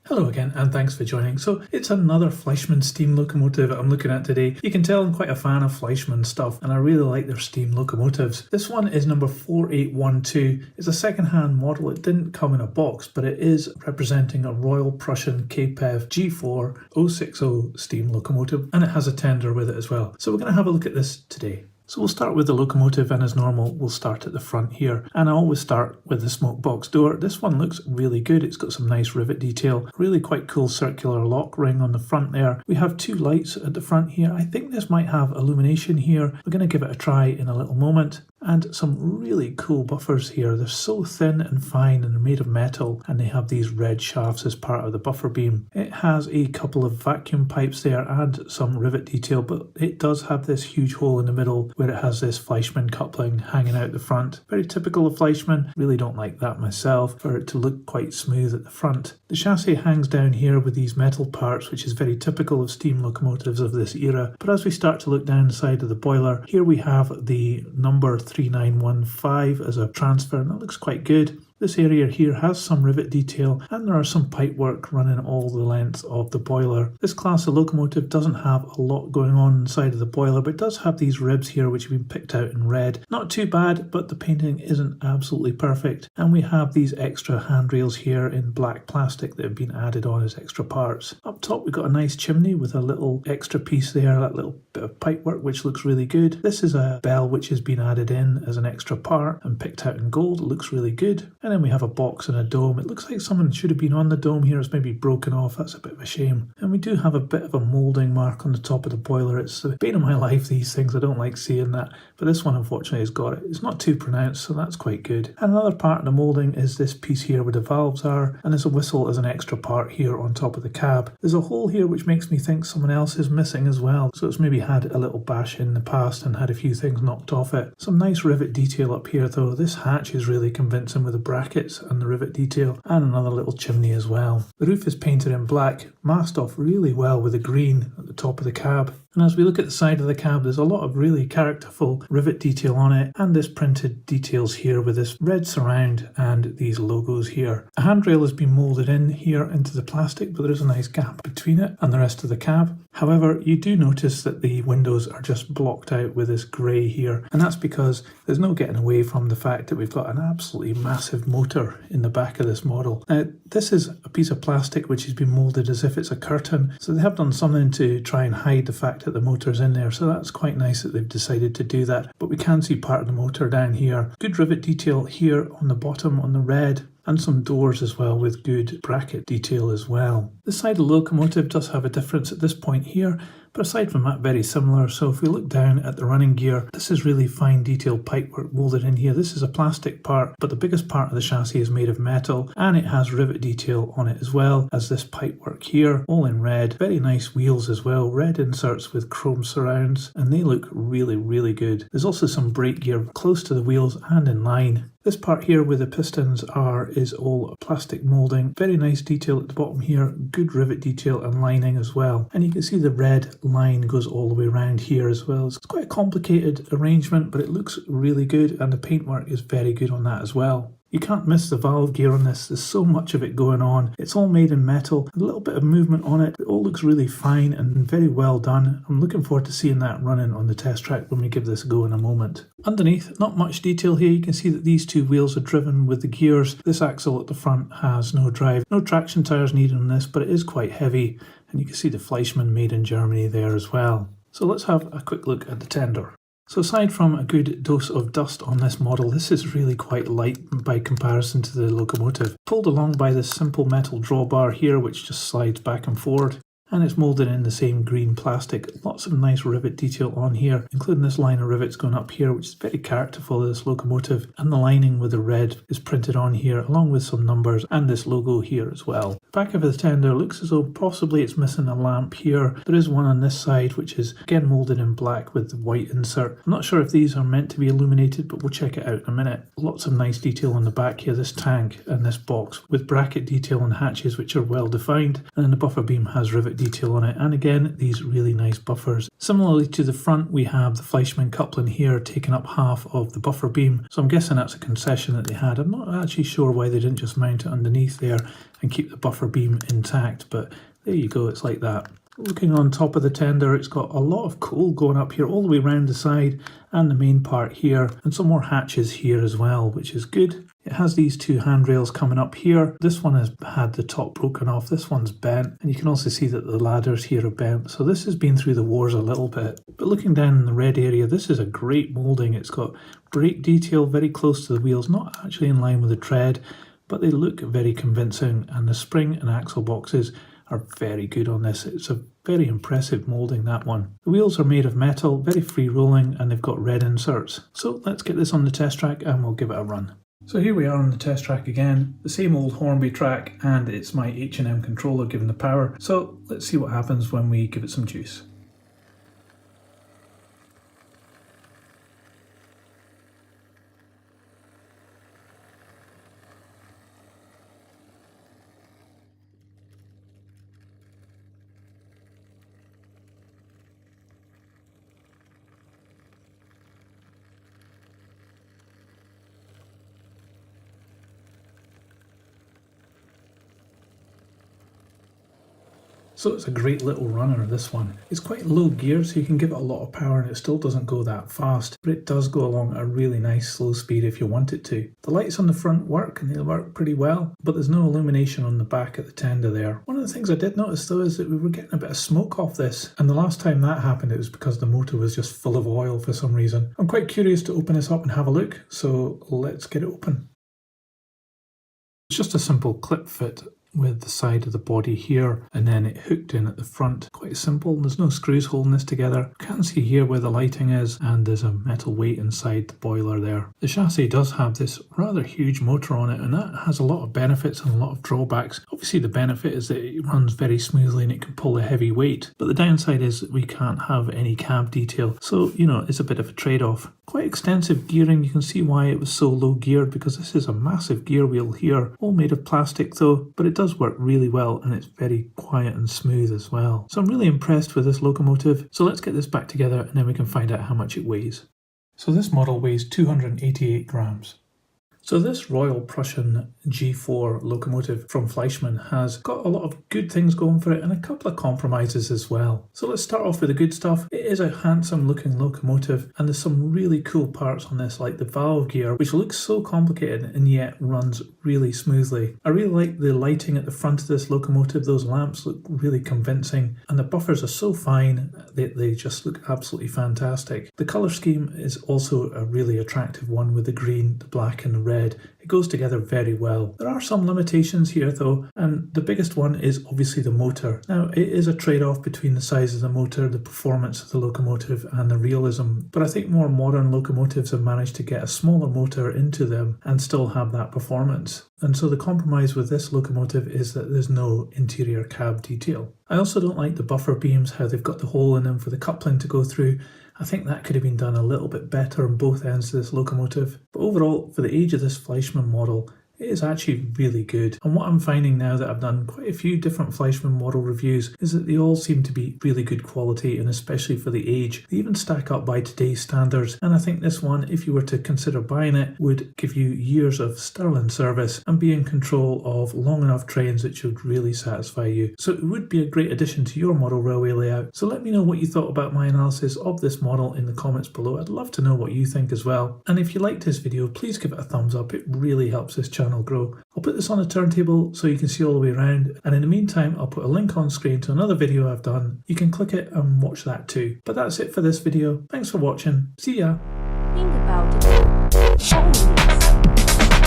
Hello again, and thanks for joining. So it's another Fleischmann steam locomotive I'm looking at today. You can tell I'm quite a fan of Fleischmann stuff, and I really like their steam locomotives. This one is number 4812. It's a second-hand model. It didn't come in a box, but it is representing a Royal Prussian KPEV G4 060 steam locomotive, and it has a tender with it as well. So we're going to have a look at this today. So we'll start with the locomotive, and as normal we'll start at the front here, and I always start with the smoke box door. This one looks really good. It's got some nice rivet detail, really quite cool circular lock ring on the front there. We have two lights at the front here. I think this might have illumination here. We're going to give it a try in a little moment. And some really cool buffers here. They're so thin and fine, and they're made of metal, and they have these red shafts as part of the buffer beam. It has a couple of vacuum pipes there and some rivet detail, but it does have this huge hole in the middle where it has this Fleischmann coupling hanging out the front. Very typical of Fleischmann. Really don't like that myself, for it to look quite smooth at the front. The chassis hangs down here with these metal parts, which is very typical of steam locomotives of this era. But as we start to look down the side of the boiler, here we have the number 3915 as a transfer, and that looks quite good. This area here has some rivet detail, and there are some pipe work running all the length of the boiler. This class of locomotive doesn't have a lot going on inside of the boiler, but it does have these ribs here which have been picked out in red. Not too bad, but the painting isn't absolutely perfect. And we have these extra handrails here in black plastic that have been added on as extra parts. Up top we've got a nice chimney with a little extra piece there, that little bit of pipe work which looks really good. This is a bell which has been added in as an extra part and picked out in gold. It looks really good. And then we have a box and a dome. It looks like someone should have been on the dome here. It's maybe broken off. That's a bit of a shame. And we do have a bit of a moulding mark on the top of the boiler. It's the bane of my life, these things. I don't like seeing that. But this one unfortunately has got it. It's not too pronounced, so that's quite good. And another part of the moulding is this piece here where the valves are. And there's a whistle as an extra part here on top of the cab. There's a hole here which makes me think someone else is missing as well. So it's maybe had a little bash in the past and had a few things knocked off it. Some nice rivet detail up here though. This hatch is really convincing with the brackets and the rivet detail, and another little chimney as well. The roof is painted in black, masked off really well with the green at the top of the cab. And as we look at the side of the cab, there's a lot of really characterful rivet detail on it, and this printed details here with this red surround and these logos here. A handrail has been moulded in here into the plastic, but there's a nice gap between it and the rest of the cab. However, you do notice that the windows are just blocked out with this grey here, and that's because there's no getting away from the fact that we've got an absolutely massive motor in the back of this model. Now, this is a piece of plastic which has been moulded as if it's a curtain, so they have done something to try and hide the fact that the motor's in there, so that's quite nice that they've decided to do that. But we can see part of the motor down here. Good rivet detail here on the bottom on the red, and some doors as well with good bracket detail as well. This side of the locomotive does have a difference at this point here, but aside from that, very similar. So if we look down at the running gear, this is really fine detailed pipework moulded in here. This is a plastic part, but the biggest part of the chassis is made of metal, and it has rivet detail on it as well as this pipework here, all in red. Very nice wheels as well, red inserts with chrome surrounds, and they look really, really good. There's also some brake gear close to the wheels and in line. This part here where the pistons are is all plastic moulding. Very nice detail at the bottom here, good rivet detail and lining as well. And you can see the red line goes all the way around here as well. It's quite a complicated arrangement, but it looks really good, and the paintwork is very good on that as well. You can't miss the valve gear on this. There's so much of it going on. It's all made in metal, a little bit of movement on it. It all looks really fine and very well done. I'm looking forward to seeing that running on the test track when we give this a go in a moment. Underneath, not much detail here. You can see that these two wheels are driven with the gears. This axle at the front has no drive. No traction tires needed on this, but it is quite heavy. And you can see the Fleischmann made in Germany there as well. So let's have a quick look at the tender. So aside from a good dose of dust on this model, this is really quite light by comparison to the locomotive. Pulled along by this simple metal drawbar here, which just slides back and forward. And it's moulded in the same green plastic. Lots of nice rivet detail on here, including this line of rivets going up here, which is very characterful of this locomotive. And the lining with the red is printed on here, along with some numbers and this logo here as well. The back of the tender looks as though possibly it's missing a lamp here. There is one on this side, which is again moulded in black with the white insert. I'm not sure if these are meant to be illuminated, but we'll check it out in a minute. Lots of nice detail on the back here, this tank and this box, with bracket detail and hatches which are well defined. And then the buffer beam has rivet detail on it, and again these really nice buffers. Similarly to the front, we have the Fleischmann coupling here taking up half of the buffer beam, so I'm guessing that's a concession that they had. I'm not actually sure why they didn't just mount it underneath there and keep the buffer beam intact, but there you go, it's like that. Looking on top of the tender, it's got a lot of coal going up here all the way around the side and the main part here, and some more hatches here as well, which is good. It has these two handrails coming up here. This one has had the top broken off, this one's bent, and you can also see that the ladders here are bent, so this has been through the wars a little bit. But looking down in the red area, this is a great moulding. It's got brake detail very close to the wheels, not actually in line with the tread, but they look very convincing, and the spring and axle boxes are very good on this. It's a very impressive moulding, that one. The wheels are made of metal, very free rolling, and they've got red inserts. So let's get this on the test track and we'll give it a run. So here we are on the test track again, the same old Hornby track, and it's my H&M controller giving the power. So let's see what happens when we give it some juice. So it's a great little runner, this one. It's quite low gear, so you can give it a lot of power and it still doesn't go that fast, but it does go along at a really nice slow speed if you want it to. The lights on the front work, and they work pretty well, but there's no illumination on the back at the tender there. One of the things I did notice though is that we were getting a bit of smoke off this, and the last time that happened it was because the motor was just full of oil for some reason. I'm quite curious to open this up and have a look, so let's get it open. It's just a simple clip fit with the side of the body here, and then it hooked in at the front. Quite simple, there's no screws holding this together. You can see here where the lighting is, and there's a metal weight inside the boiler there. The chassis does have this rather huge motor on it, and that has a lot of benefits and a lot of drawbacks. Obviously the benefit is that it runs very smoothly and it can pull a heavy weight, but the downside is that we can't have any cab detail, so you know, it's a bit of a trade-off. Quite extensive gearing, you can see why it was so low geared, because this is a massive gear wheel here, all made of plastic though, but it does work really well and it's very quiet and smooth as well. So I'm really impressed with this locomotive. So let's get this back together and then we can find out how much it weighs. So this model weighs 288 grams. So this Royal Prussian G4 locomotive from Fleischmann has got a lot of good things going for it and a couple of compromises as well. So let's start off with the good stuff. It is a handsome looking locomotive, and there's some really cool parts on this, like the valve gear, which looks so complicated and yet runs really smoothly. I really like the lighting at the front of this locomotive. Those lamps look really convincing, and the buffers are so fine, they just look absolutely fantastic. The colour scheme is also a really attractive one with the green, the black and the red. It goes together very well. There are some limitations here though, and the biggest one is obviously the motor. Now it is a trade-off between the size of the motor, the performance of the locomotive and the realism, but I think more modern locomotives have managed to get a smaller motor into them and still have that performance. And so the compromise with this locomotive is that there's no interior cab detail. I also don't like the buffer beams, how they've got the hole in them for the coupling to go through. I think that could have been done a little bit better on both ends of this locomotive. But overall, for the age of this Fleischmann model, it is actually really good. And what I'm finding now that I've done quite a few different Fleischmann model reviews is that they all seem to be really good quality, and especially for the age, they even stack up by today's standards. And I think this one, if you were to consider buying it, would give you years of sterling service and be in control of long enough trains that should really satisfy you. So it would be a great addition to your model railway layout. So let me know what you thought about my analysis of this model in the comments below. I'd love to know what you think as well. And if you liked this video, please give it a thumbs up. It really helps this channel grow. I'll put this on a turntable so you can see all the way around, and in the meantime I'll put a link on screen to another video I've done. You can click it and watch that too. But that's it for this video. Thanks for watching. See ya! Think about it. Only this.